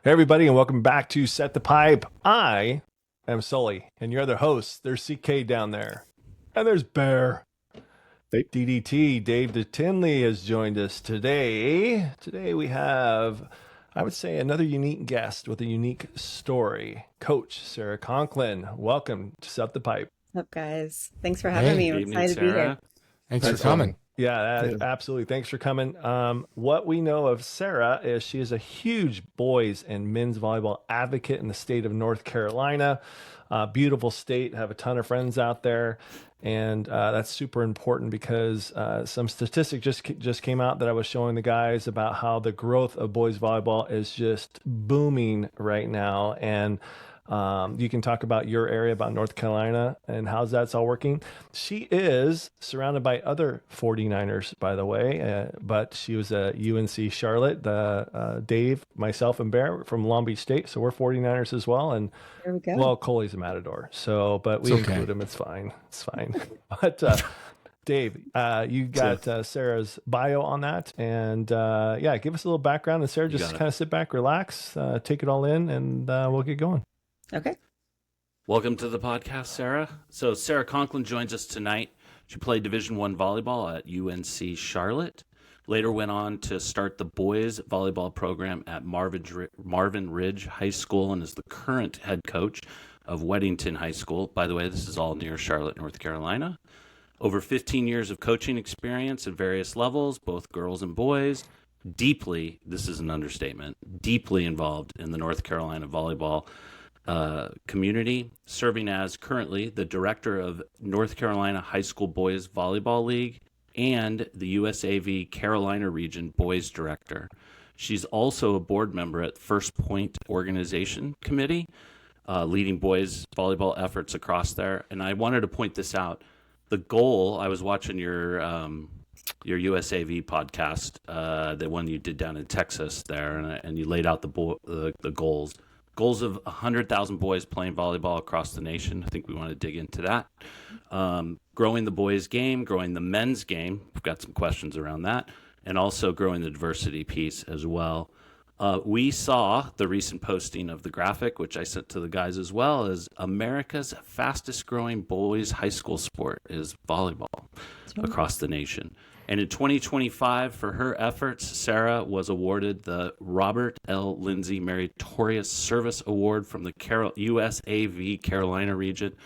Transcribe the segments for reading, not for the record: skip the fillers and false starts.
Hey, everybody, and welcome back to Set the Pipe. I am Sully, and your other host. There's CK down there, and there's Bear. Hey. DDT, Dave DeTinley, has joined us today. Today we have, I would say, another unique guest with a unique story. Coach Sarah Conklin, welcome to Set the Pipe. What's up, guys? Thanks for having me. I'm excited to be here. Thanks for coming. Yeah, absolutely. Thanks for coming. What we know of Sarah is she is a huge boys and men's volleyball advocate in the state of North Carolina. Beautiful state, have a ton of friends out there. And that's super important because some statistics just came out that I was showing the guys about how the growth of boys volleyball is just booming right now. And you can talk about your area, about North Carolina, and how's that's all working. She is surrounded by other 49ers, by the way, but she was a UNC Charlotte, Dave, myself, and Bear from Long Beach State. So we're 49ers as well. And there we go. Well, Coley's a Matador, but we include him. It's fine. It's fine. But Dave, you got Sarah's bio on that. And give us a little background. And Sarah, just kind of sit back, relax, take it all in, and we'll get going. Okay. Welcome to the podcast, Sarah. So Sarah Conklin joins us tonight. She played Division I volleyball at UNC Charlotte. Later went on to start the boys volleyball program at Marvin Ridge High School and is the current head coach of Weddington High School. By the way, this is all near Charlotte, North Carolina. Over 15 years of coaching experience at various levels, both girls and boys. Deeply, this is an understatement, deeply involved in the North Carolina volleyball community, serving as currently the director of North Carolina High School Boys Volleyball League and the USAV Carolina Region Boys Director. She's also a board member at First Point Organization Committee, leading boys volleyball efforts across there. And I wanted to point this out. The goal, I was watching your USAV podcast, the one you did down in Texas there, and you laid out the goals. Goals of 100,000 boys playing volleyball across the nation. I think we want to dig into that. Growing the boys' game, growing the men's game. We've got some questions around that. And also growing the diversity piece as well. We saw the recent posting of the graphic, which I sent to the guys as well, as America's fastest growing boys high school sport is volleyball across the nation. And in 2025, for her efforts, Sarah was awarded the Robert L. Lindsay Meritorious Service Award from the USAV Carolina region.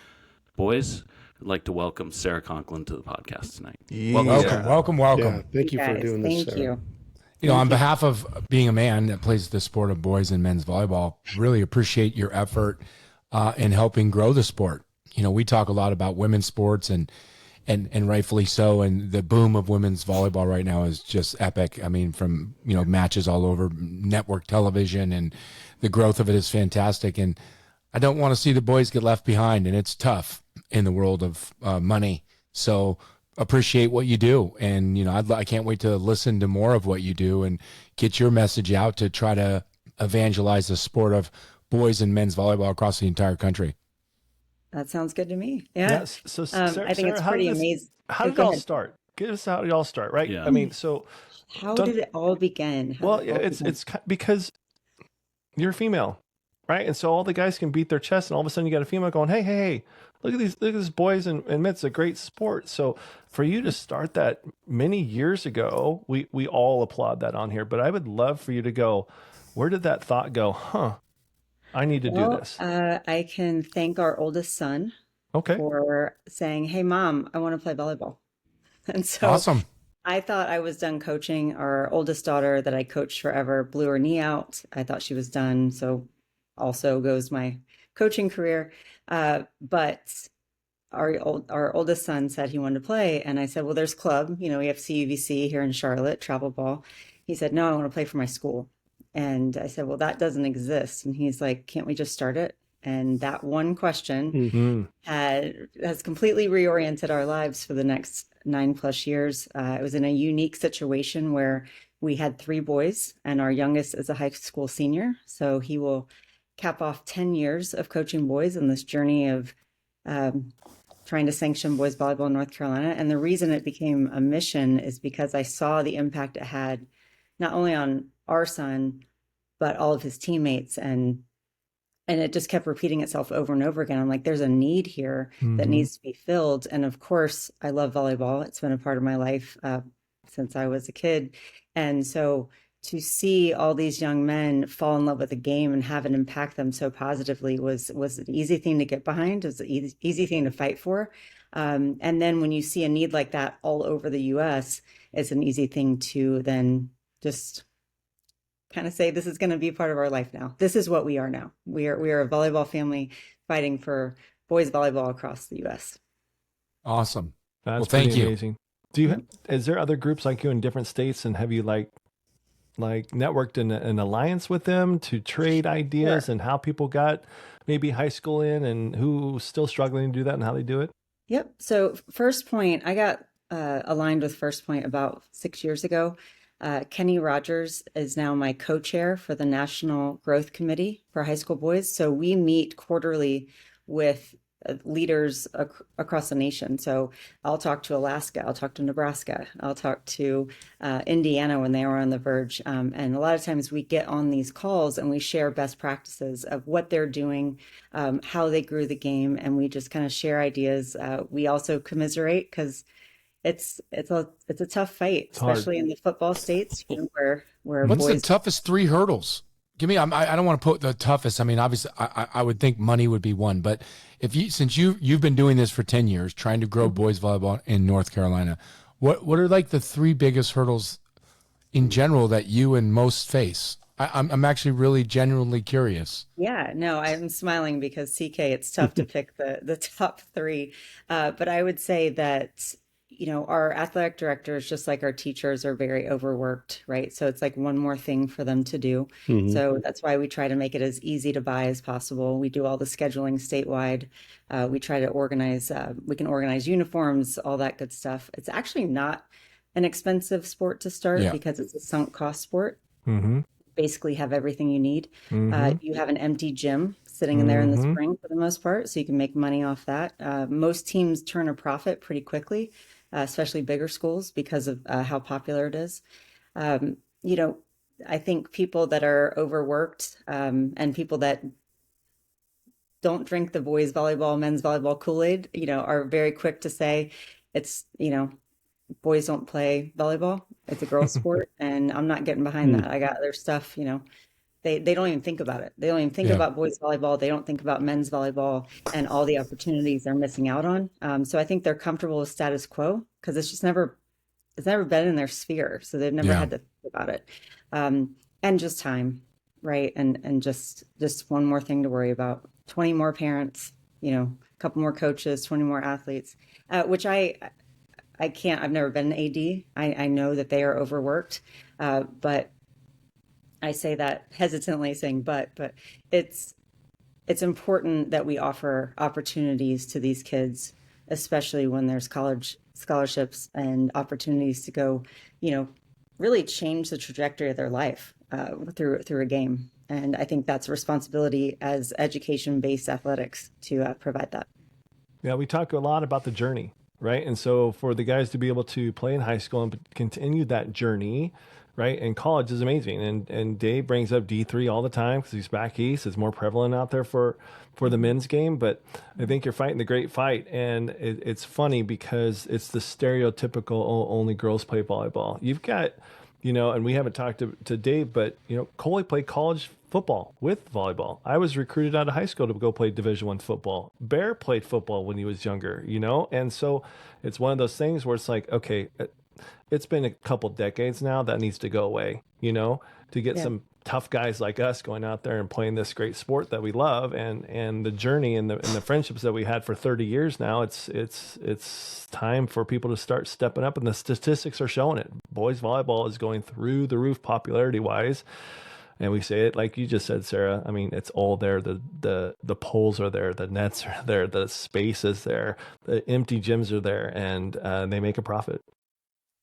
Boys, I'd like to welcome Sarah Conklin to the podcast tonight. Yeah. Welcome. Yeah, thank you for doing this, Thank Sarah. you. On behalf of being a man that plays the sport of boys and men's volleyball, really appreciate your effort in helping grow the sport. We talk a lot about women's sports and rightfully so. And the boom of women's volleyball right now is just epic. I mean, from, matches all over network television, and the growth of it is fantastic. And I don't want to see the boys get left behind, and it's tough in the world of money. So appreciate what you do. And, I can't wait to listen to more of what you do and get your message out to try to evangelize the sport of boys and men's volleyball across the entire country. That sounds good to me. Yeah. Yes. So, Sarah, I think it's pretty amazing. How did it all start? Give us how did it all start, right? Yeah. I mean, so how did it all begin? It's because you're female, right? And so all the guys can beat their chest, and all of a sudden you got a female going, hey, look at this boys and men. It's a great sport. So for you to start that many years ago, we all applaud that on here. But I would love for you to go, where did that thought go? I need to do this. I can thank our oldest son for saying, hey, Mom, I want to play volleyball. And so awesome. I thought I was done coaching. Our oldest daughter that I coached forever blew her knee out. I thought she was done. So also goes my coaching career. But our oldest son said he wanted to play. And I said, well, there's club. We have CUVC here in Charlotte, travel ball. He said, no, I want to play for my school. And I said, well, that doesn't exist. And he's like, can't we just start it? And that one question has completely reoriented our lives for the next 9+ years. It was in a unique situation where we had 3 boys and our youngest is a high school senior. So he will cap off 10 years of coaching boys in this journey of trying to sanction boys volleyball in North Carolina. And the reason it became a mission is because I saw the impact it had not only on our son, but all of his teammates, and it just kept repeating itself over and over again. I'm like, there's a need here that needs to be filled. And of course, I love volleyball. It's been a part of my life since I was a kid. And so to see all these young men fall in love with the game and have it impact them so positively was an easy thing to get behind. It was an easy thing to fight for. And then when you see a need like that all over the US, it's an easy thing to then just kind of say, this is going to be part of our life now. This is what we are now. We are a volleyball family fighting for boys volleyball across the US. Awesome. That's well, thank you. Amazing. Is there other groups like you in different states, and have you like networked in an alliance with them to trade ideas and how people got maybe high school in, and who's still struggling to do that and how they do it? Yep. So First Point, I got aligned with First Point about 6 years ago. Kenny Rogers is now my co-chair for the National Growth Committee for high school boys. So we meet quarterly with leaders across the nation. So I'll talk to Alaska, I'll talk to Nebraska, I'll talk to Indiana when they are on the verge. And a lot of times we get on these calls and we share best practices of what they're doing, how they grew the game, and we just kind of share ideas. We also commiserate because it's a tough fight, especially in the football states, where what's the toughest 3 hurdles? Give me. I don't want to put the toughest. I mean, obviously, I would think money would be one, but since you've been doing this for 10 years, trying to grow boys volleyball in North Carolina, what are like the 3 biggest hurdles in general that you and most face? I'm actually really genuinely curious. Yeah, no, I'm smiling because CK, it's tough to pick the top 3, but I would say that our athletic directors, just like our teachers, are very overworked, right? So it's like one more thing for them to do. So that's why we try to make it as easy to buy as possible. We do all the scheduling statewide. We try to organize, we can organize uniforms, all that good stuff. It's actually not an expensive sport to start because it's a sunk cost sport. Basically have everything you need. You have an empty gym sitting in there in the spring for the most part, so you can make money off that. Most teams turn a profit pretty quickly, especially bigger schools, because of how popular it is. I think people that are overworked and people that don't drink the boys volleyball, men's volleyball Kool-Aid, are very quick to say it's, boys don't play volleyball. It's a girls' sport, and I'm not getting behind that. I got other stuff, they don't even think about it. They don't even think about boys volleyball. They don't think about men's volleyball and all the opportunities they're missing out on. So I think they're comfortable with status quo because it's never been in their sphere. So they've never had to think about it. And just time, right? And just one more thing to worry about. 20 more parents, a couple more coaches, 20 more athletes, which I can't, I've never been an AD. I know that they are overworked, but I say that hesitantly saying, but it's important that we offer opportunities to these kids, especially when there's college scholarships and opportunities to go, really change the trajectory of their life through a game. And I think that's a responsibility as education-based athletics to provide that. Yeah, we talk a lot about the journey, right? And so for the guys to be able to play in high school and continue that journey, right, and college is amazing. And Dave brings up D3 all the time because he's back east. It's more prevalent out there for the men's game. But I think you're fighting the great fight. And it's funny because it's the stereotypical only girls play volleyball. You've got, and we haven't talked to Dave, but, Coley played college football with volleyball. I was recruited out of high school to go play Division I football. Bear played football when he was younger, and so it's one of those things where it's like, okay, it's been a couple decades now that needs to go away, to get some tough guys like us going out there and playing this great sport that we love, and the journey and the friendships that we had for 30 years now. It's time for people to start stepping up, and the statistics are showing it. Boys volleyball is going through the roof popularity wise. And we say it like you just said, Sarah. I mean, it's all there. The poles are there, the nets are there, the space is there, the empty gyms are there, and they make a profit.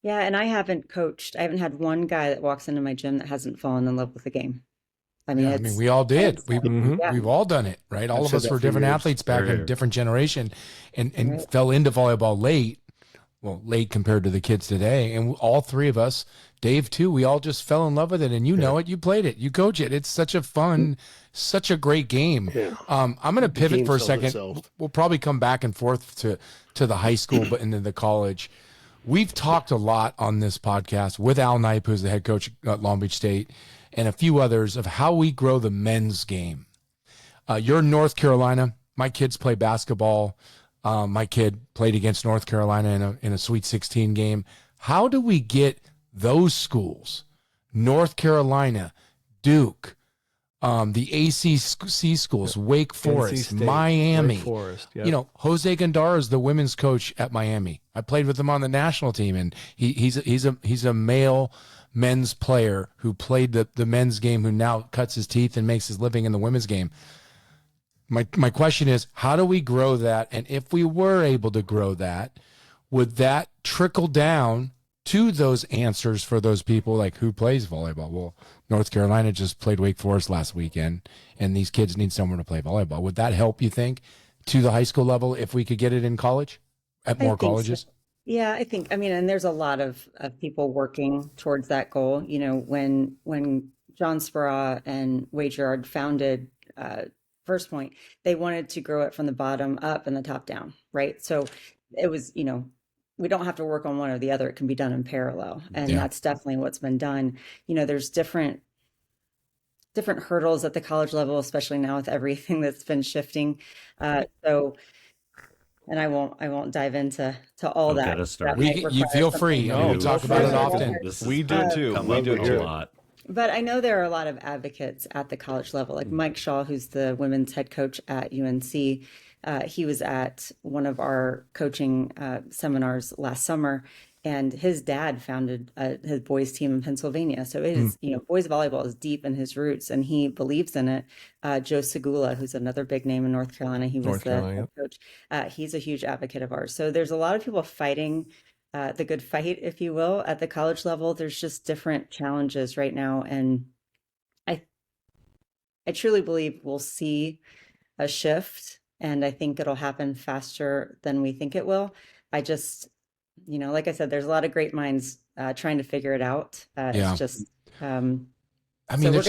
Yeah, and I haven't had one guy that walks into my gym that hasn't fallen in love with the game. I mean, we all did. We've all done it, right? All of us were different athletes back in a different generation and fell into volleyball late. well, late compared to the kids today. And all three of us, Dave too, we all just fell in love with it. And you know it, you played it, you coach it. It's such a fun, such a great game. Yeah. I'm going to pivot for a second. Itself. We'll probably come back and forth to the high school, but into the college. We've talked a lot on this podcast with Al Knipe, who's the head coach at Long Beach State, and a few others, of how we grow the men's game. You're in North Carolina. My kids play basketball. My kid played against North Carolina in a Sweet 16 game. How do we get those schools, North Carolina, Duke, the ACC schools, Wake Forest, State, Miami, Wake Forest, yep. You know, Jose Gandara is the women's coach at Miami. I played with him on the national team, and he's a male men's player who played the men's game, who now cuts his teeth and makes his living in the women's game. My question is, how do we grow that? And if we were able to grow that, would that trickle down to those answers for those people like who plays volleyball? Well, North Carolina just played Wake Forest last weekend, and these kids need somewhere to play volleyball. Would that help, you think, to the high school level if we could get it in college, at more colleges? So. Yeah, I mean, and there's a lot of people working towards that goal. You know, when John Spera and Wade Gerard founded First Point, they wanted to grow it from the bottom up and the top down, right? So it was, you know, we don't have to work on one or the other. It can be done in parallel. And that's definitely what's been done. You know, there's different hurdles at the college level, especially now with everything that's been shifting. So, and I won't dive into all that. You feel free. No, we talk about it often. We do too. We do a lot. But I know there are a lot of advocates at the college level, like Mike Shaw, who's the women's head coach at UNC. He was at one of our coaching seminars last summer, and his dad founded his boys team in Pennsylvania. So it is, you know, boys volleyball is deep in his roots, and he believes in it. Joe Segula, who's another big name in North Carolina, he was the head coach. He's a huge advocate of ours. So there's a lot of people fighting the good fight, if you will, at the college level. There's just different challenges right now. And I truly believe we'll see a shift, and I think it'll happen faster than we think it will. I just, you know, like I said, there's a lot of great minds trying to figure it out. It's just, I mean, so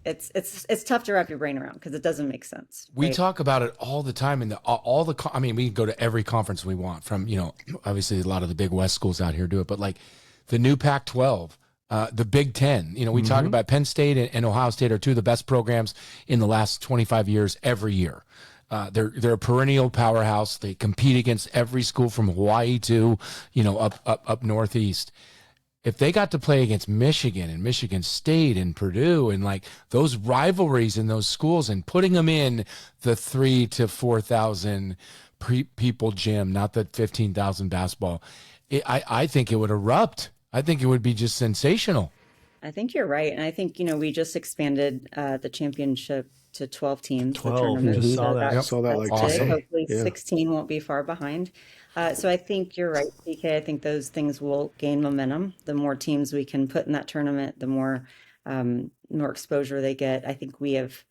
it's tough to wrap your brain around because it doesn't make sense. We talk about it all the time, and I mean, we can go to every conference we want from, you know, obviously a lot of the big West schools out here do it, but like the new Pac-12, the Big Ten, you know, we talk about Penn State and Ohio State are two of the best programs in the last 25 years every year. They're a perennial powerhouse. They compete against every school from Hawaii to, you know, up northeast. If they got to play against Michigan and Michigan State and Purdue and like those rivalries in those schools and putting them in the 3,000 to 4,000 people gym, not the 15,000 basketball, I think it would erupt. I think it would be just sensational. I think you're right. And I think, you know, we just expanded the championship to 12 teams. 12, just saw that. I saw that like awesome. Hopefully 16 won't be far behind. So I think you're right, PK. I think those things will gain momentum. The more teams we can put in that tournament, the more exposure they get. I think we have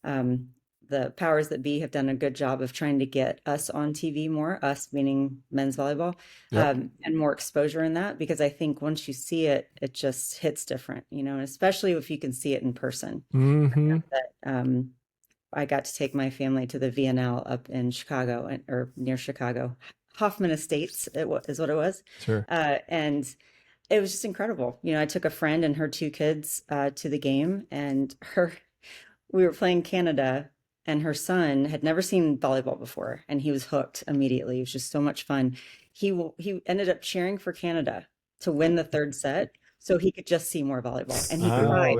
the powers that be have done a good job of trying to get us on TV more, us meaning men's volleyball, and more exposure in that, because I think once you see it, it just hits different, you know, and especially if you can see it in person. I got to take my family to the VNL up in Chicago or near Chicago. Hoffman Estates is what it was. Sure. And it was just incredible. You know, I took a friend and her two kids to the game, and we were playing Canada, and her son had never seen volleyball before, and he was hooked immediately. It was just so much fun. He ended up cheering for Canada to win the third set, so he could just see more volleyball. And he cried.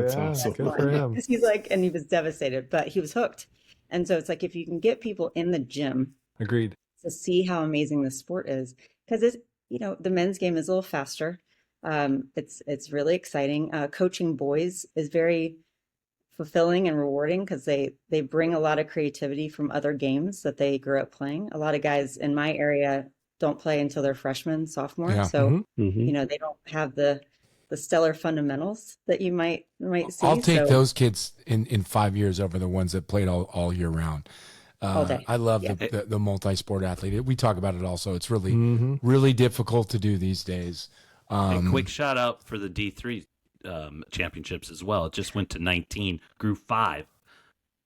Good for him. He's like, and he was devastated, but he was hooked. And so it's like, if you can get people in the gym, agreed, to see how amazing this sport is, because it's, you know, the men's game is a little faster. It's really exciting. Coaching boys is very fulfilling and rewarding because they bring a lot of creativity from other games that they grew up playing. A lot of guys in my area don't play until they're freshmen, sophomore. So, you know, they don't have the stellar fundamentals that you might see. I'll take those kids in 5 years over the ones that played all year round. All day. I love the multi-sport athlete. We talk about it also. It's really, really difficult to do these days. A quick shout out for the D3 championships as well. It just went to 19, grew 5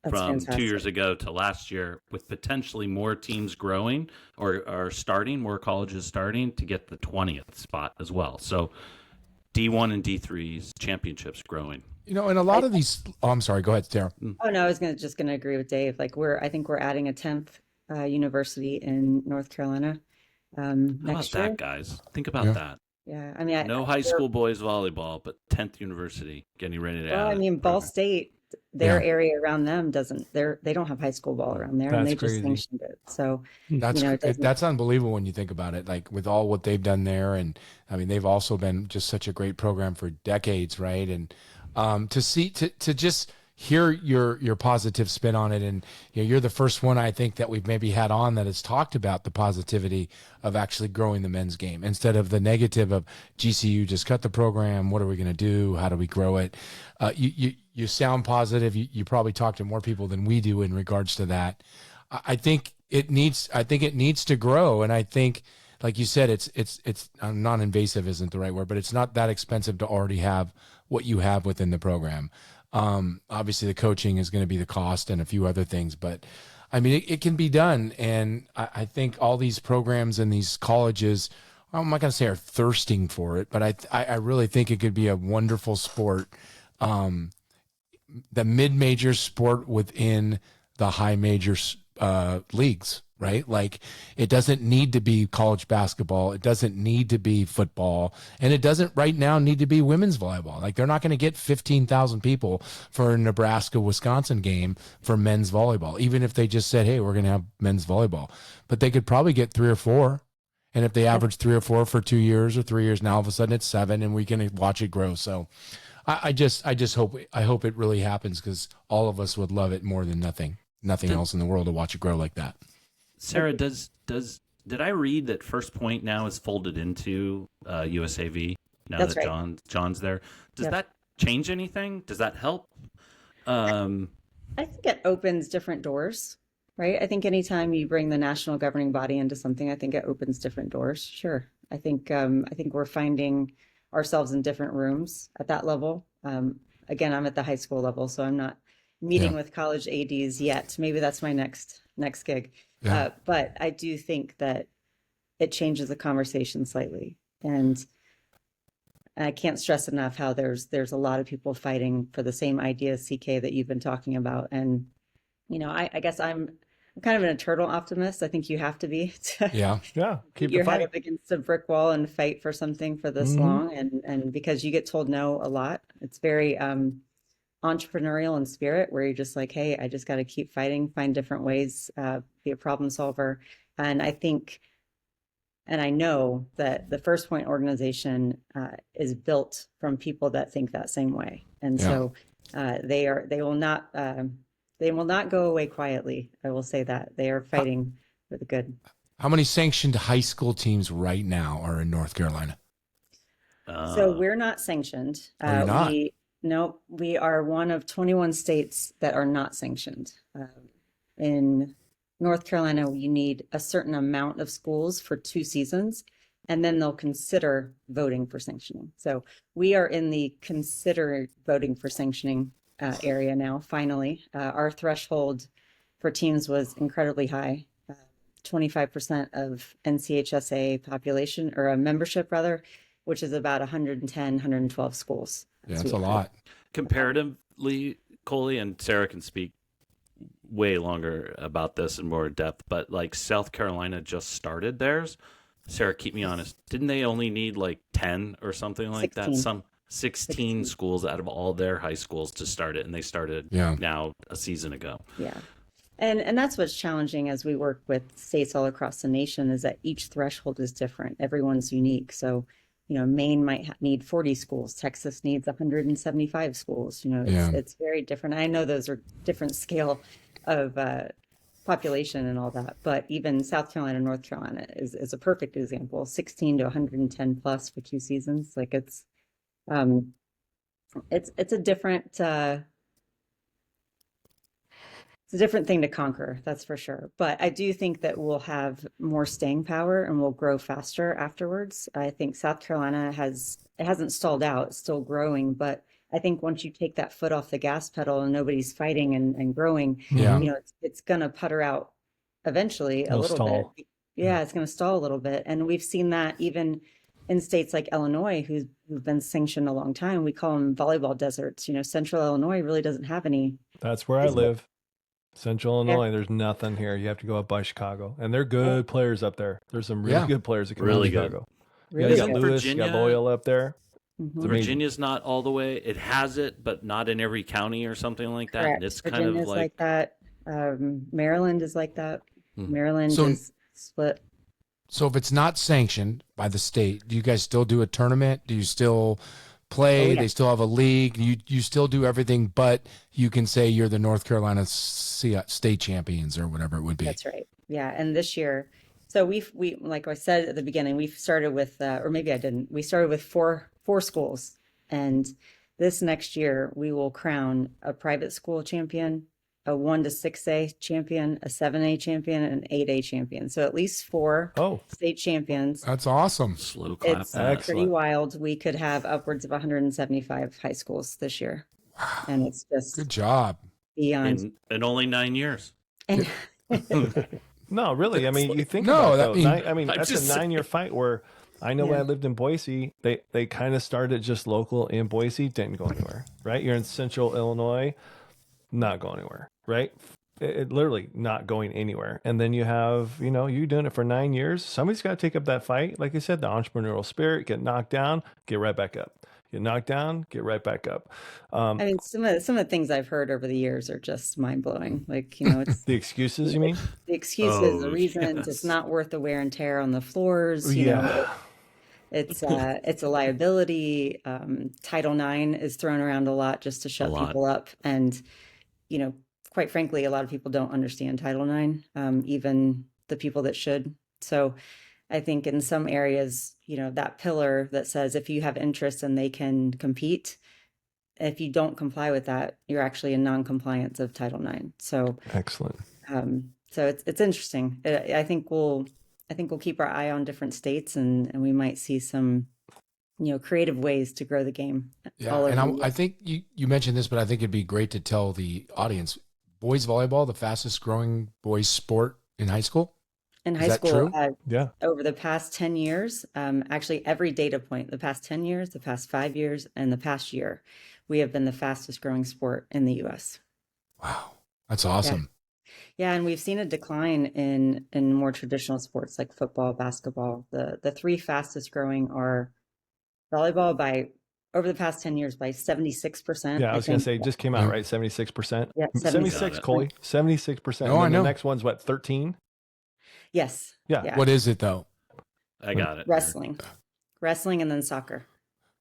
That's from fantastic. 2 years ago to last year, with potentially more teams growing or starting, more colleges starting to get the 20th spot as well. So D1 and D3's championships growing. And a lot of these. Oh, I'm sorry. Go ahead, Sarah. Oh no, I was just gonna agree with Dave. Like I think we're adding a 10th university in North Carolina How about next year. that, guys? Think about that. Yeah, I mean, No high school boys volleyball, but 10th university getting ready to well, add I mean, it. Ball State, their area around them they don't have high school ball around there, and That's they crazy. just sanctioned it. So That's unbelievable when you think about it. Like with all what they've done there, and I mean, they've also been just such a great program for decades, right? And to just hear your positive spin on it, and you're the first one I think that we've maybe had on that has talked about the positivity of actually growing the men's game instead of the negative of GCU just cut the program. What are we going to do? How do we grow it? You sound positive. You probably talk to more people than we do in regards to that. I think it needs to grow, and I think, like you said, it's non-invasive isn't the right word, but it's not that expensive to already have what you have within the program. Obviously the coaching is going to be the cost and a few other things, but I mean, it can be done. And I think all these programs and these colleges, I'm not going to say are thirsting for it, but I really think it could be a wonderful sport. The mid-major sport within the high major leagues, right? Like it doesn't need to be college basketball. It doesn't need to be football. And it doesn't right now need to be women's volleyball. Like they're not going to get 15,000 people for a Nebraska-Wisconsin game for men's volleyball, even if they just said, hey, we're going to have men's volleyball. But they could probably get 3 or 4. And if they average 3 or 4 for 2 years or 3 years, now all of a sudden it's 7 and we can watch it grow. So I just hope it really happens, because all of us would love it more than nothing else in the world to watch it grow like that. Sarah, did I read that First Point now is folded into USAV now That's that right. John's there? Does that change anything? Does that help? I think it opens different doors, right? I think anytime you bring the national governing body into something, I think it opens different doors. Sure. I think we're finding ourselves in different rooms at that level. Again, I'm at the high school level, so I'm not meeting with college ADs yet. Maybe that's my next gig. Yeah. But I do think that it changes the conversation slightly. And I can't stress enough how there's a lot of people fighting for the same ideas, CK, that you've been talking about. And, I guess I'm kind of an eternal optimist. I think you have to be to Keep your the head fight. up against a brick wall and fight for something for this long. And because you get told no a lot, it's very entrepreneurial in spirit, where you're just like, hey, I just got to keep fighting, find different ways, be a problem solver. And I think, and I know that the First Point organization is built from people that think that same way. And so they will not go away quietly. I will say that they are fighting for the good. How many sanctioned high school teams right now are in North Carolina? So we're not sanctioned. You're not? No, we are one of 21 states that are not sanctioned. In North Carolina, you need a certain amount of schools for 2 seasons, and then they'll consider voting for sanctioning. So we are in the consider voting for sanctioning area now, finally. Our threshold for teams was incredibly high. 25% of NCHSA population, or a membership rather, which is about 110, 112 schools. Yeah, that's a lot. Comparatively, Coley and Sarah can speak way longer about this in more depth, but like South Carolina just started theirs. Sarah, keep me honest. Didn't they only need like 10 or something like 16. that? Some 16 schools out of all their high schools to start it, and they started now a season ago. Yeah. And that's what's challenging as we work with states all across the nation, is that each threshold is different. Everyone's unique. So, Maine might need 40 schools. Texas needs 175 schools. It's very different. I know those are different scale of population and all that, but even South Carolina, North Carolina is a perfect example. 16 to 110 plus for 2 seasons. Like it's a different a different thing to conquer, that's for sure. But I do think that we'll have more staying power and we'll grow faster afterwards. I think South Carolina it hasn't stalled out, it's still growing, but I think once you take that foot off the gas pedal and nobody's fighting and growing, Yeah. it's gonna putter out eventually a little stall. bit. Yeah, it's gonna stall a little bit. And we've seen that even in states like Illinois, who've been sanctioned a long time. We call them volleyball deserts. Central Illinois really doesn't have any. That's where I live. Central Illinois, there's nothing here. You have to go up by Chicago, and they're good players up there. There's some really good players that come out of Chicago. Really you got good. Lewis, you got Loyal up there. Virginia's not all the way. It has it, but not in every county or something like that. Correct. It's Virginia's kind of like that. Maryland is like that. Maryland is split. So if it's not sanctioned by the state, do you guys still do a tournament? Do you still play? They still have a league. You still do everything, but you can say you're the North Carolina state champions or whatever it would be. That's right. Yeah, and this year, so we like I said at the beginning, we started with, or maybe I didn't. We started with four schools, and this next year we will crown a private school champion, a 1 to 6A champion, a 7A champion, and an 8A champion. So at least 4 state champions. That's awesome. Slow clap. It's pretty wild. We could have upwards of 175 high schools this year. Wow. And it's just good job. Beyond. In only 9 years. And no, really. I mean, you think about that. That's a 9-year fight where I know when I lived in Boise, they kind of started just local in Boise, didn't go anywhere, right? You're in central Illinois, not going anywhere, right? It literally not going anywhere. And then you have, you doing it for 9 years. Somebody's got to take up that fight. Like I said, the entrepreneurial spirit, get knocked down, get right back up. Get knocked down, get right back up. Some of the things I've heard over the years are just mind blowing. Like, it's the excuses, you mean? The excuses, the reasons. It's not worth the wear and tear on the floors. It's a liability. Title IX is thrown around a lot just to shut people up. And, quite frankly, a lot of people don't understand Title IX, even the people that should. So I think in some areas, that pillar that says if you have interest and they can compete, if you don't comply with that, you're actually in non-compliance of Title IX. So excellent. So it's interesting. I think we'll keep our eye on different states, and we might see some, creative ways to grow the game. Yeah, and I think you mentioned this, but I think it'd be great to tell the audience: boys volleyball, the fastest growing boys sport in high school. In high school, yeah. Over the past 10 years, actually every data point, the past 10 years, the past 5 years, and the past year, we have been the fastest growing sport in the U.S. Wow, that's awesome. Yeah, and we've seen a decline in more traditional sports like football, basketball. The 3 fastest growing are volleyball over the past 10 years by 76%. Yeah, I was going to say, it just came out, right? 76%. Yeah, 76, Coley. 76%. Oh, I know. The next one's what, 13? Yes. Yeah. What is it though? I got it. Wrestling and then soccer.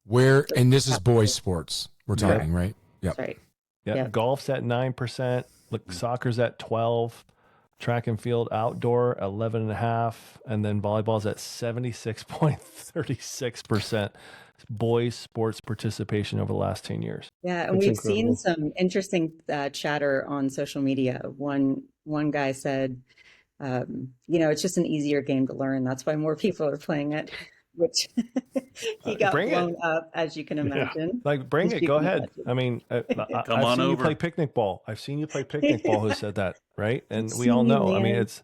And this is boys sports we're talking, right? That's right. Yeah. Golf's at 9%. Look, soccer's at 12. Track and field outdoor 11.5%, and then volleyball's at 76.36% boys sports participation over the last 10 years. Yeah, and we've seen some interesting chatter on social media. One guy said, it's just an easier game to learn. That's why more people are playing it, which he got blown up, as you can imagine. Yeah. Bring it. Go ahead. Imagine. I mean, I've seen you play picnic ball. I've seen you play picnic ball. Who said that, right? And we all know. Man. I mean, it's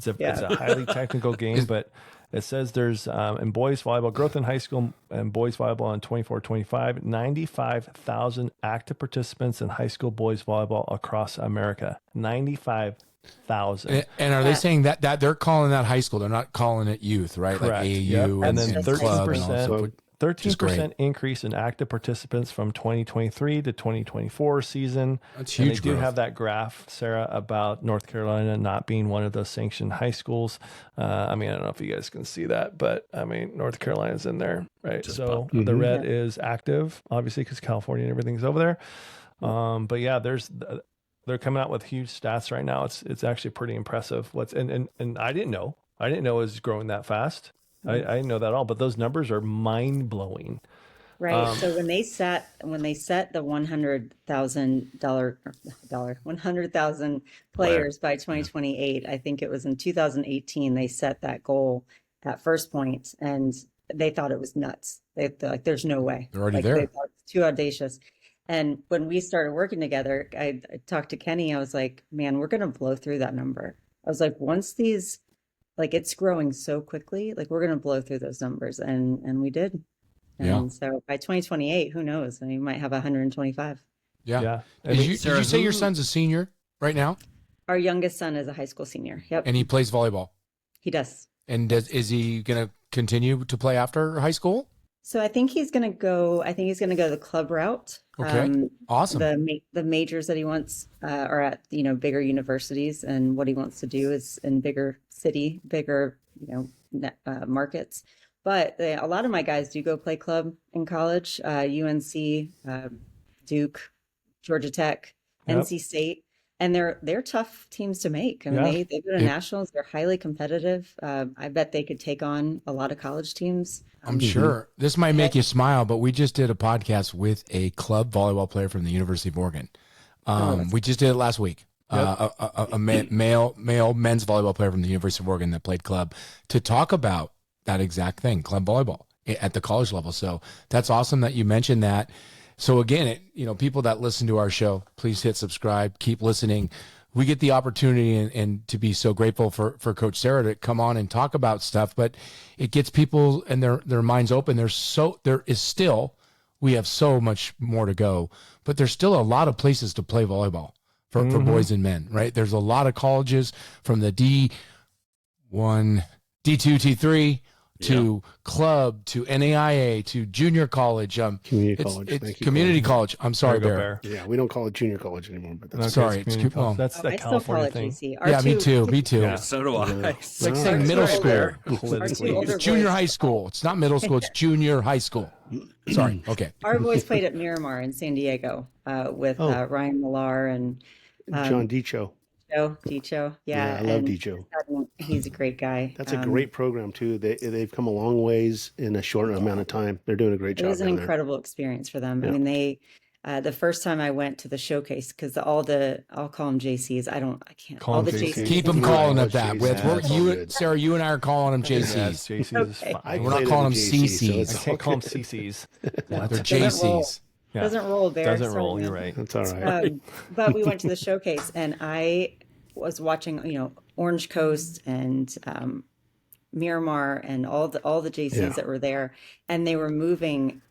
a highly technical game, but it says there's in boys volleyball growth in high school and boys volleyball in 24-25, 95,000 active participants in high school boys volleyball across America. 95,000. And are they saying that they're calling that high school? They're not calling it youth, right? Correct. Like AAU and then 13%. 13% great. increase in active participants from 2023 to 2024 season. That's huge. And they do have that graph, Sarah, about North Carolina not being one of those sanctioned high schools. I don't know if you guys can see that, but North Carolina's in there, right? So the red is active, obviously, because California and everything's over there. But yeah, they're coming out with huge stats right now. It's actually pretty impressive. And I didn't know it was growing that fast. I didn't know that at all, but those numbers are mind blowing. Right. So when they set the $100,000 players by 2028, I think it was in 2018, they set that goal at First Point, and they thought it was nuts. They like, there's no way. They're already Like there. they thought it was too audacious. And when we started working together, I talked to Kenny. I was like, man, we're going to blow through that number. I was like, once these, like, it's growing so quickly, like we're going to blow through those numbers. And we did. And so by 2028, who knows? I mean, you might have 125. Yeah. Did you say your son's a senior right now? Our youngest son is a high school senior. Yep. And he plays volleyball. He does. And is he going to continue to play after high school? So I think he's going to go the club route. Okay. Awesome. The majors that he wants are at, bigger universities, and what he wants to do is in bigger markets. But a lot of my guys do go play club in college, UNC, Duke, Georgia Tech, NC State. And they're tough teams to make. I mean, they go to nationals. They're highly competitive. I bet they could take on a lot of college teams. I'm sure. This might make you smile, but we just did a podcast with a club volleyball player from the University of Oregon. We just did it last week. A male men's volleyball player from the University of Oregon that played club to talk about that exact thing, club volleyball at the college level. So that's awesome that you mentioned that. So again, people that listen to our show, please hit subscribe, keep listening. We get the opportunity and to be so grateful for Coach Sarah to come on and talk about stuff, but it gets people and their minds open. We have so much more to go, but there's still a lot of places to play volleyball for boys and men, right? There's a lot of colleges from the D1, D2, T3, to club, to NAIA, to junior college, community college. It's community college. I'm sorry, Bear. Yeah, we don't call it junior college anymore, but that's sorry. It's that's the California thing. Yeah, me too. Yeah, so do I. It's like saying middle school. Politically. It's junior high school. It's not middle school. It's junior high school. Sorry. Okay. Our boys played at Miramar in San Diego with Ryan Millar and John Dicho. Dicho. Yeah, I love Dicho. He's a great guy. That's a great program too. They've come a long ways in a short amount of time. They're doing a great job. It was an incredible experience for them. Yeah. I mean, they the first time I went to the showcase, because I'll call them JCs. I can't call the JCs. Keep them calling them that. Sarah, you and I are calling them JCs. JCs is fine. We're not calling them CCs. I can't call them CCs. They're JCs. Yeah. Doesn't roll, Bear. Doesn't roll. You're right. That's all right. But we went to the showcase, and I was watching, Orange Coast and Miramar and all the JCs that were there, and they were moving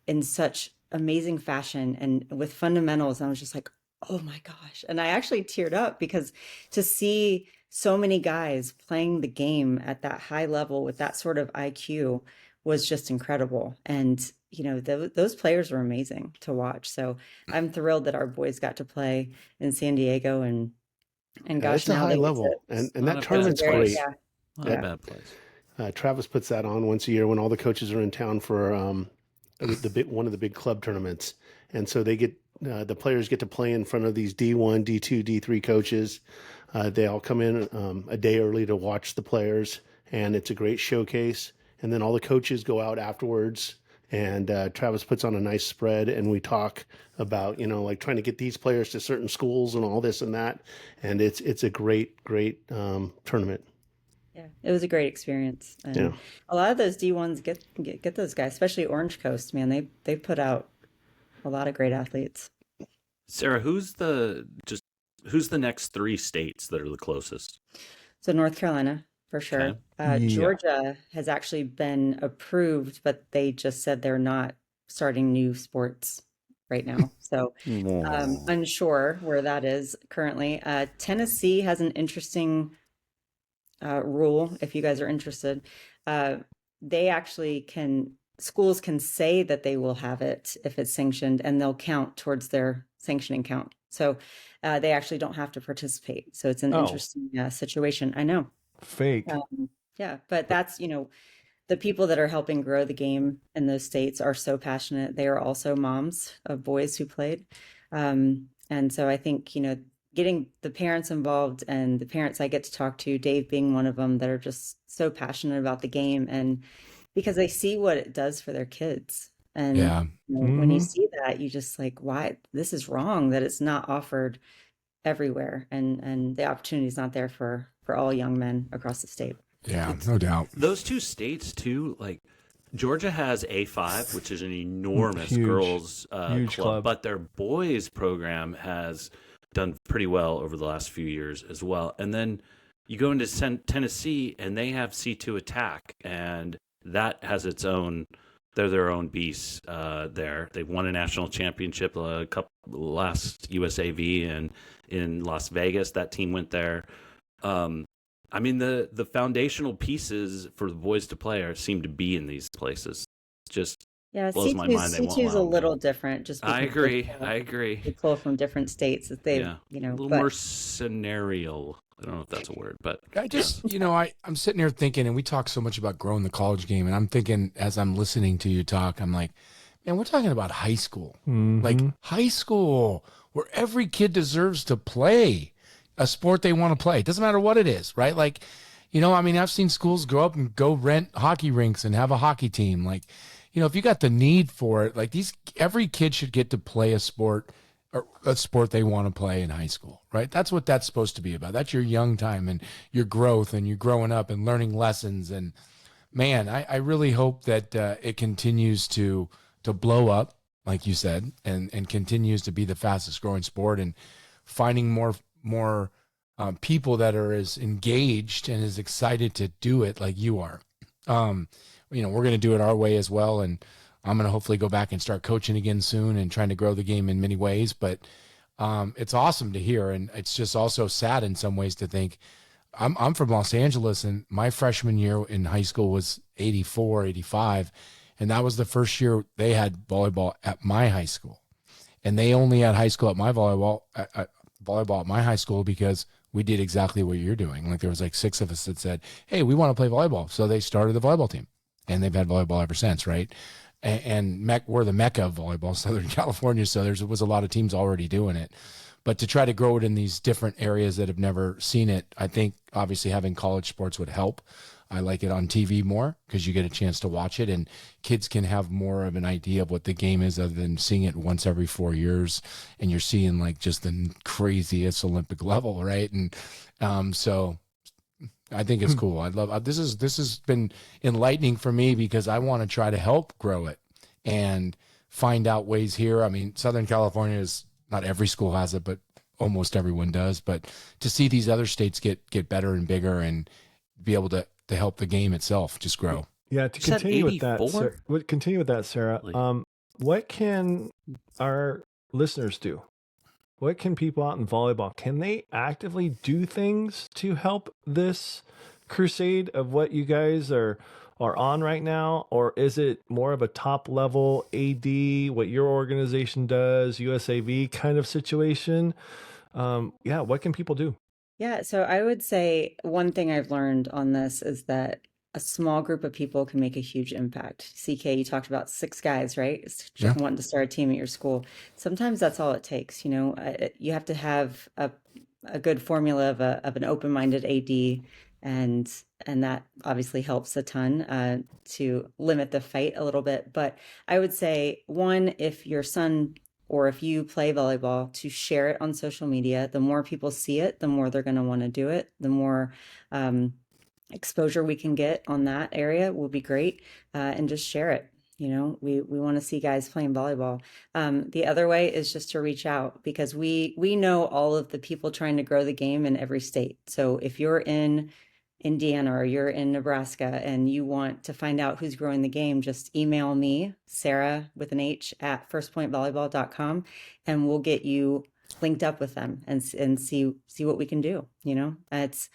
in such amazing fashion and with fundamentals. And I was just like, oh my gosh. And I actually teared up because to see so many guys playing the game at that high level with that sort of IQ was just incredible. And those players were amazing to watch. So I'm thrilled that our boys got to play in San Diego, and gosh, it's a high level, and that tournament's great. Not a bad place. Travis puts that on once a year when all the coaches are in town for one of the big club tournaments, and so they get the players get to play in front of these D1, D2, D3 coaches. They all come in a day early to watch the players, and it's a great showcase. And then all the coaches go out afterwards, and Travis puts on a nice spread, and we talk about, like trying to get these players to certain schools and all this and that. And it's a great tournament. Yeah, it was a great experience. And a lot of those D1s get those guys, especially Orange Coast, man. They put out a lot of great athletes. Sarah, who's the next 3 states that are the closest? So North Carolina, for sure. Okay. Georgia has actually been approved, but they just said they're not starting new sports right now. So unsure where that is currently. Tennessee has an interesting rule, if you guys are interested. They actually schools can say that they will have it if it's sanctioned, and they'll count towards their sanctioning count. So they actually don't have to participate. So it's an interesting situation. I know. Fake. Yeah, but that's, the people that are helping grow the game in those states are so passionate. They are also moms of boys who played. And so I think, getting the parents involved, and the parents I get to talk to, Dave being one of them, that are just so passionate about the game, and because they see what it does for their kids. And Yeah. when you see that, you just like, why this is wrong that it's not offered everywhere, and the opportunity is not there for all young men across the state. Yeah, no doubt. Those two states too, like Georgia has A5, which is an enormous Huge. girls Huge club. but their boys program has done pretty well over the last few years as well. And then you go into Tennessee, and they have C2 Attack, and that has its own. They're their own beast there. They've won a national championship last USAV, and in Las Vegas, that team went there. I mean, the foundational pieces for the boys to play seem to be in these places. Just blows my mind. C2 is a little different. Just I agree. They pull from different states that they, a little more scenario. I don't know if that's a word, but I just, I'm sitting here thinking, and we talk so much about growing the college game, and I'm thinking as I'm listening to you talk, I'm like, man, we're talking about high school, like high school, where every kid deserves to play a sport they want to play. It doesn't matter what it is, right? Like, I've seen schools grow up and go rent hockey rinks and have a hockey team. Like, if you got the need for it, like every kid should get to play a sport, or a sport they want to play in high school, right? That's what that's supposed to be about. That's your young time and your growth, and you're growing up and learning lessons. And man, I really hope that it continues to blow up, like you said, and continues to be the fastest growing sport, and finding more people that are as engaged and as excited to do it like you are. We're going to do it our way as well. And I'm going to hopefully go back and start coaching again soon and trying to grow the game in many ways. But it's awesome to hear. And it's just also sad in some ways to think I'm from Los Angeles, and my freshman year in high school was 84, 85. And that was the first year they had volleyball at my high school. And they only had volleyball at my high school because we did exactly what you're doing. Like there was like 6 of us that said, hey, we want to play volleyball. So they started the volleyball team, and they've had volleyball ever since, right? And we're the mecca of volleyball, Southern California. So there was a lot of teams already doing it. But to try to grow it in these different areas that have never seen it, I think obviously having college sports would help. I like it on TV more because you get a chance to watch it, and kids can have more of an idea of what the game is other than seeing it once every 4 years. And you're seeing like just the craziest Olympic level, right? And so I think it's cool. I love this has been enlightening for me because I want to try to help grow it and find out ways here. I mean, Southern California is not every school has it, but almost everyone does. But to see these other states get better and bigger and be able to help the game itself just grow. Yeah, to continue with that, Sarah, what can our listeners do? What can people out in volleyball? Can they actively do things to help this crusade of what you guys are on right now? Or is it more of a top level AD, what your organization does, USAV kind of situation? What can people do? Yeah, so I would say one thing I've learned on this is that a small group of people can make a huge impact. CK, you talked about 6 guys, right? Yeah. Wanting to start a team at your school. Sometimes that's all it takes. You have to have a good formula of an open-minded AD, and that obviously helps a ton to limit the fight a little bit. But I would say, one, if your son or if you play volleyball, to share it on social media. The more people see it, the more they're going to want to do it. The more exposure we can get on that area will be great, and just share it. We want to see guys playing volleyball. The other way is just to reach out, because we know all of the people trying to grow the game in every state. So if you're in Indiana or you're in Nebraska and you want to find out who's growing the game, just email me, Sarah with an H at firstpointvolleyball.com, and we'll get you linked up with them and see what we can do. It's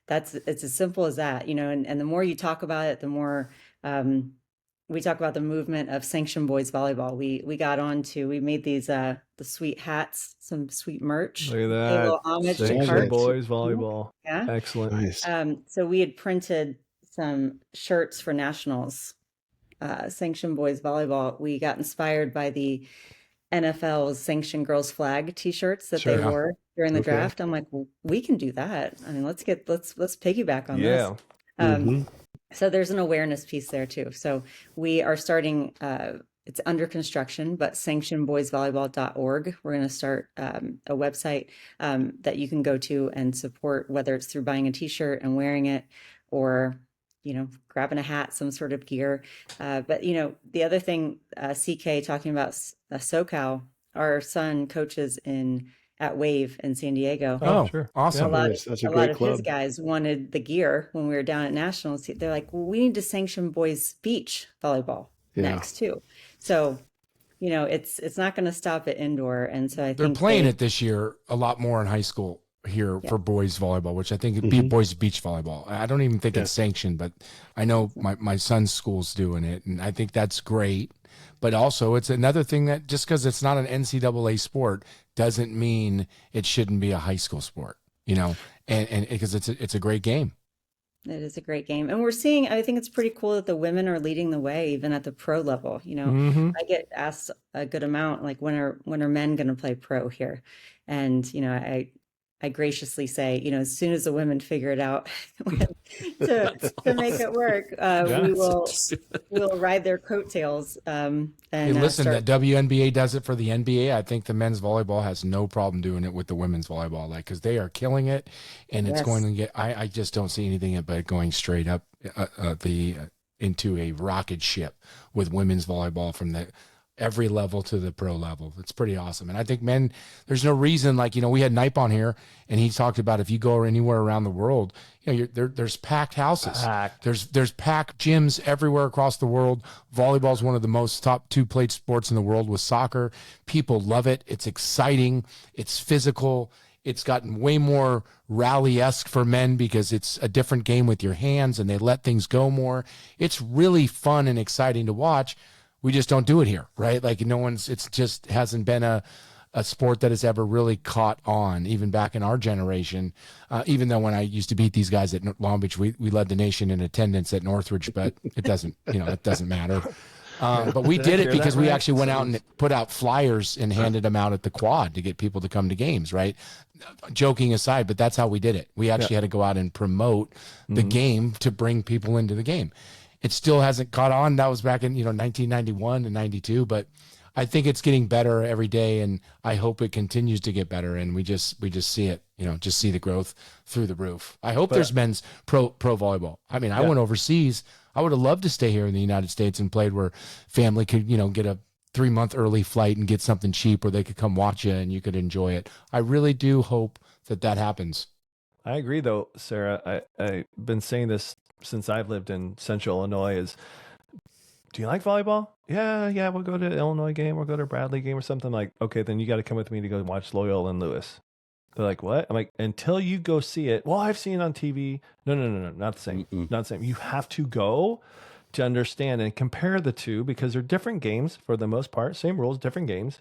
as simple as that, and the more you talk about it, the more we talk about the movement of Sanctioned boys volleyball. We made these the sweet hats, some sweet merch. Look at A little that. homage to Sanctioned Cart. boys volleyball. Yeah. Excellent. Nice. So we had printed some shirts for nationals, Sanctioned boys volleyball. We got inspired by the NFL's Sanctioned girls flag T-shirts that they wore during the draft. I'm like, well, we can do that. I mean, let's piggyback on this. So there's an awareness piece there too. So we are starting, it's under construction, but sanctionboysvolleyball.org. We're going to start a website that you can go to and support, whether it's through buying a t-shirt and wearing it, or grabbing a hat, some sort of gear. But the other thing, CK talking about SoCal, our son coaches at Wave in San Diego. Oh, sure. awesome. That's a A lot great of club. his guys wanted the gear when we were down at Nationals. They're like, well, we need to sanction boys beach volleyball next too. So, it's not going to stop at indoor. And so I They're think playing it this year a lot more in high school here for boys volleyball, which I think would be boys beach volleyball. I don't even think it's sanctioned, but I know my son's school's doing it, and I think that's great. But also, it's another thing that just because it's not an NCAA sport doesn't mean it shouldn't be a high school sport, and because it's a great game. It is a great game. And I think it's pretty cool that the women are leading the way, even at the pro level. I get asked a good amount, like, when are men going to play pro here? And, I graciously say, as soon as the women figure it out to make it work, we'll ride their coattails. And Hey, listen, that WNBA does it for the NBA. I think the men's volleyball has no problem doing it with the women's volleyball, because they are killing it, and it's going to get. I just don't see anything but going straight up into a rocket ship with women's volleyball from every level to the pro level. It's pretty awesome. And I think men, there's no reason, we had Nipe on here, and he talked about if you go anywhere around the world, there's packed houses. There's packed gyms everywhere across the world. Volleyball is one of the most top 2 played sports in the world with soccer. People love it. It's exciting. It's physical. It's gotten way more rally-esque for men because it's a different game with your hands, and they let things go more. It's really fun and exciting to watch. We just don't do it here, right? It just hasn't been a sport that has ever really caught on, even back in our generation. Even though when I used to beat these guys at Long Beach, we led the nation in attendance at Northridge, but it doesn't matter. But we did it because we actually went out and put out flyers and handed them out at the quad to get people to come to games, right? Joking aside, but that's how we did it. We actually had to go out and promote the game to bring people into the game. It still hasn't caught on. That was back in 1991 and 92, but I think it's getting better every day, and I hope it continues to get better. And we just see it, just see the growth through the roof. I hope there's men's pro volleyball. I mean, I went overseas. I would have loved to stay here in the United States and played where family could get a 3-month early flight and get something cheap where they could come watch you and you could enjoy it. I really do hope that happens. I agree, though, Sarah. I've been saying this since I've lived in Central Illinois is, do you like volleyball? Yeah, we'll go to an Illinois game, we'll go to a Bradley game or something. Like, okay, then you got to come with me to go watch Loyola and Lewis. They're like, what? I'm like, until you go see it. Well, I've seen it on TV. No, not the same. Not the same. You have to go to understand and compare the two, because they're different games for the most part. Same rules, different games.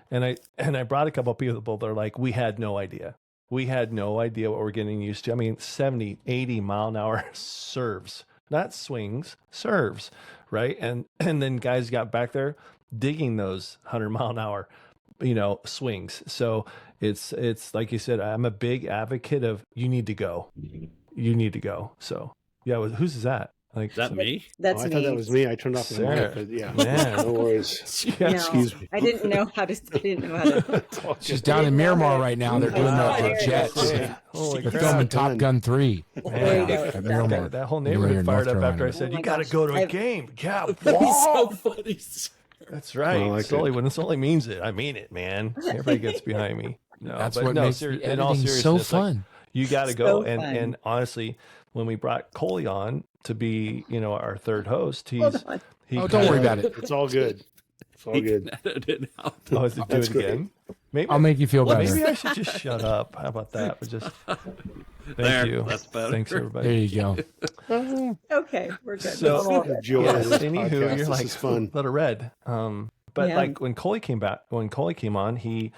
And I brought a couple of people that are like, we had no idea. We had no idea what we're getting used to. I mean, 70, 80 mile an hour serves, not swings, serves, right? And then guys got back there digging those 100 mile an hour, swings. So it's like you said, I'm a big advocate of you need to go. You need to go. So yeah, whose is that? Like, Is that me? That's I me. thought that was me. I turned off the mic, but yeah, no worries. Yeah. Excuse me. I didn't know how to. She's down in Miramar right now. They're doing the jets. Holy They're crap. filming Top Gun 3. There you go. At Miramar. That whole neighborhood fired up after I said, Oh my you got to gosh. go to a I've- game. Yeah. That's so Wow. funny. That's right. I like It's only when it only means it. I mean it, man. Everybody gets behind me. No, That's but what no, makes the in all editing seriousness, so like, fun. you got to So go. fun. And honestly, when we brought Coley on to be, our third host, Hold on. Don't worry about it. It's all good. It's all good. Edit it out. Oh, is it do That's it great. again? Maybe I'll make you feel better. maybe I should just shut up. How about that? But just thank There, you. that's better. Thanks There everybody. you go. Okay, we're good. So The joy yes, of this anywho, podcast. you're This like is fun. let her red. But Yeah. like when Coley came on, he,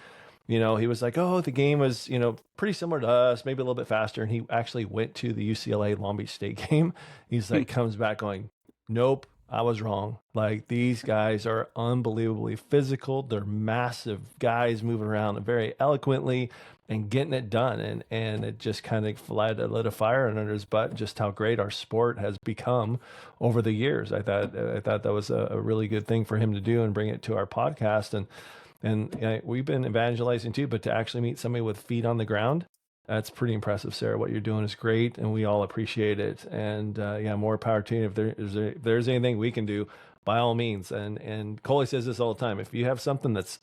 he was like, oh, the game was, pretty similar to us, maybe a little bit faster. And he actually went to the UCLA Long Beach State game. He's like, comes back going, nope, I was wrong. Like, these guys are unbelievably physical. They're massive guys moving around very eloquently and getting it done. And it just kind of lit a fire under his butt, just how great our sport has become over the years. I thought that was a really good thing for him to do and bring it to our podcast. And we've been evangelizing too, but to actually meet somebody with feet on the ground, that's pretty impressive, Sarah. What you're doing is great, and we all appreciate it. And yeah, more power to you. If there's anything we can do, by all means. And Coley says this all the time. If you have something that's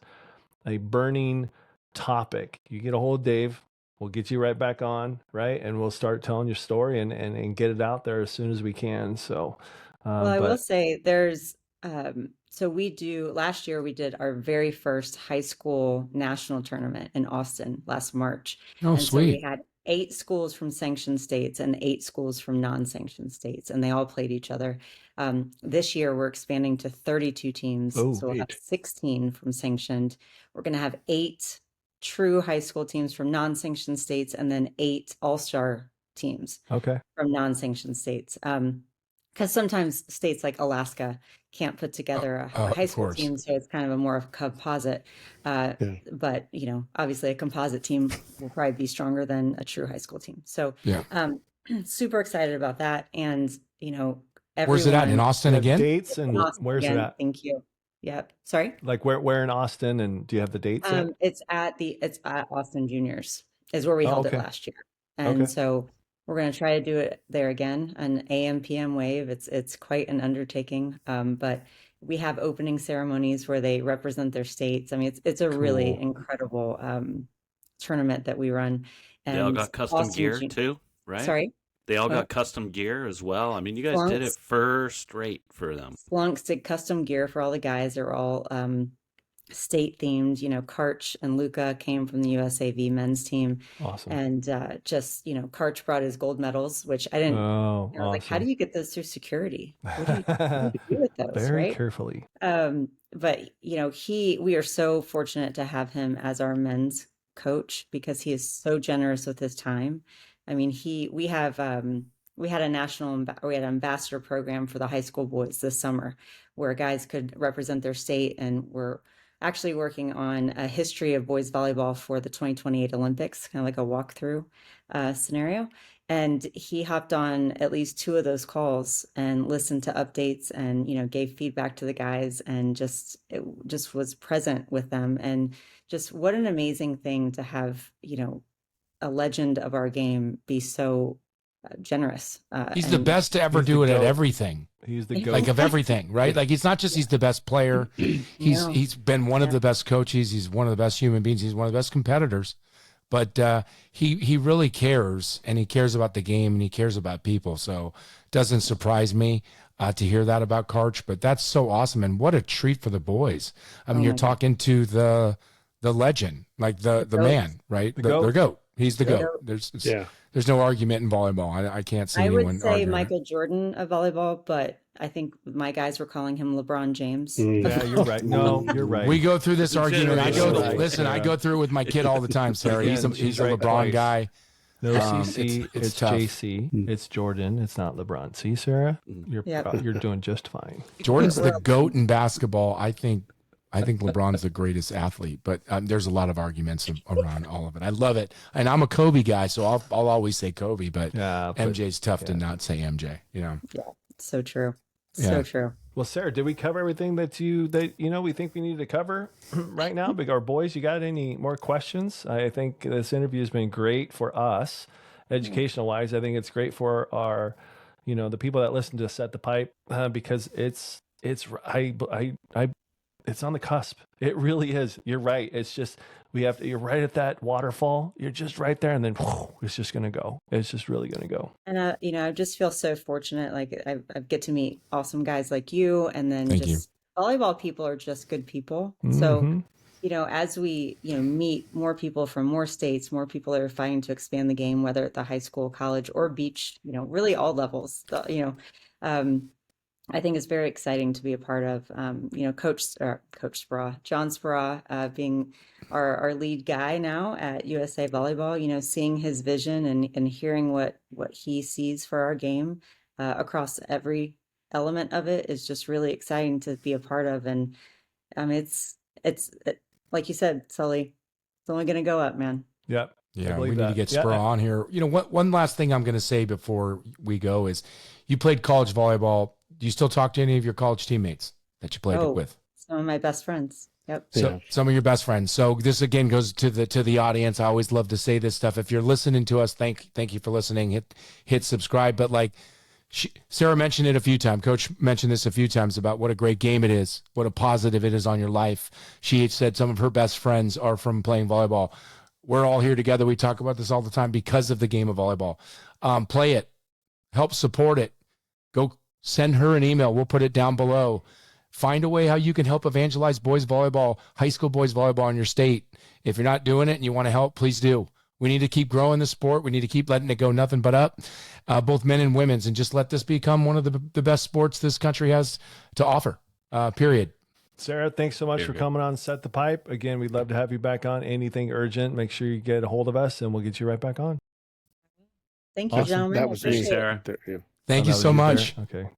a burning topic, you get a hold of Dave. We'll get you right back on, right? And we'll start telling your story and get it out there as soon as we can. So, Well, I will say there's, so last year we did our very first high school national tournament in Austin last March. Oh, And so we sweet. had 8 schools from sanctioned states and 8 schools from non-sanctioned states, and they all played each other. This year we're expanding to 32 teams. Oh, So we'll have great. 16 from sanctioned. We're going to have 8 true high school teams from non-sanctioned states, and then 8 all-star teams okay. from non-sanctioned states. Because sometimes states like Alaska can't put together a high Of school course. team, so it's kind of a more of a composite. Yeah. But obviously, a composite team will probably be stronger than a true high school team. So, Yeah. super excited about that. And Where's it at? In everyone Austin again? Dates and in Austin where's again. it at? Thank you. Yep. Sorry. Like where in Austin, and do you have the dates yet? It's at Austin Juniors is where we held it okay. last year, and Okay. so we're going to try to do it there again, an AM PM wave. It's quite an undertaking, but we have opening ceremonies where they represent their states. I mean, it's a really Cool. incredible tournament that we run. They all And got custom Austin gear Jun- too, right? Sorry, They all what? got custom gear as well. I mean, you guys did it Flunks. first rate for them. Flunks did custom gear for all the guys. They're all state themed. Karch and Luca came from the USAV men's team, Awesome. and Karch brought his gold medals, which I didn't. Oh, I was like, how do awesome. you get those through security? What do you do with those, Very right? carefully. But we are so fortunate to have him as our men's coach because he is so generous with his time. I mean, we had an ambassador program for the high school boys this summer where guys could represent their state, and we're actually working on a history of boys volleyball for the 2028 Olympics, kind of like a walkthrough scenario. And he hopped on at least 2 of those calls and listened to updates and, gave feedback to the guys and just was present with them. And just what an amazing thing to have, a legend of our game be so generous. He's the and best to ever He's the do it at GOAT. everything. He's the Like goat. Like of everything, right? Like he's not just he's the best player. He's No. he's been one of Yeah. the best coaches. He's one of the best human beings. He's one of the best competitors. But he really cares, and he cares about the game, and he cares about people. So it doesn't surprise me to hear that about Karch. But that's so awesome, and what a treat for the boys. I mean, Oh you're my God. talking to the legend, like the goat. man, right? The The goat. goat. He's the The goat. goat. Yeah. There's no argument in volleyball. I can't see I anyone would say arguing it. Michael Jordan of volleyball, but I think my guys were calling him LeBron James. Mm. Yeah, you're right. No, you're right. We go through this argument. I go Right. listen. I go through it with my kid all the time, Sarah. Yeah, He's a she's LeBron right twice. guy. No Um, CC, it's it's tough. JC, it's Jordan, it's not LeBron. See, Sarah, you're Yep. you're doing just fine. Jordan's the GOAT in basketball. I think LeBron's the greatest athlete, but there's a lot of arguments around all of it. I love it, and I'm a Kobe guy, so I'll always say Kobe. But Yeah, but- MJ's tough to not say MJ. You know, So true. Yeah. So true. Well, Sarah, did we cover everything that we think we need to cover right now? Big our boys, you got any more questions? I think this interview has been great for us, educational wise. I think it's great for our, the people that listen to Set the Pipe because it's on the cusp. It really is. You're right. It's just you're right at that waterfall. You're just right there, and then it's just gonna go. It's just really gonna go. And I just feel so fortunate. Like I get to meet awesome guys like you, and then Thank you. just volleyball people are just good people. So Mhm. as we meet more people from more states, more people that are fighting to expand the game, whether at the high school, college, or beach, really all levels. I think it's very exciting to be a part of. Coach Spra, John Spra, being our lead guy now at USA Volleyball. Seeing his vision and hearing what he sees for our game across every element of it is just really exciting to be a part of. And like you said, Sully, it's only going to go up, man. Yep. Yeah, we need to get Spur on here. You know, one last thing I'm going to say before we go is, you played college volleyball. Do you still talk to any of your college teammates that you played with? Some of my best friends. Yep. So some of your best friends. So this again goes to the audience. I always love to say this stuff. If you're listening to us, thank you for listening. Hit subscribe. But like Sarah mentioned it a few times. Coach mentioned this a few times about what a great game it is, what a positive it is on your life. She said some of her best friends are from playing volleyball. We're all here together. We talk about this all the time because of the game of volleyball. Play it. Help support it. Go send her an email. We'll put it down below. Find a way how you can help evangelize boys volleyball, high school boys volleyball in your state. If you're not doing it and you want to help, please do. We need to keep growing the sport. We need to keep letting it go nothing but up, both men and women's, and just let this become one of the best sports this country has to offer, period. Sarah, thanks so much for coming on Set the Pipe. Again, we'd love to have you back on. Anything urgent, make sure you get a hold of us, and we'll get you right back on. Thank you, gentlemen. That was me, Sarah. Thank you so much. Okay.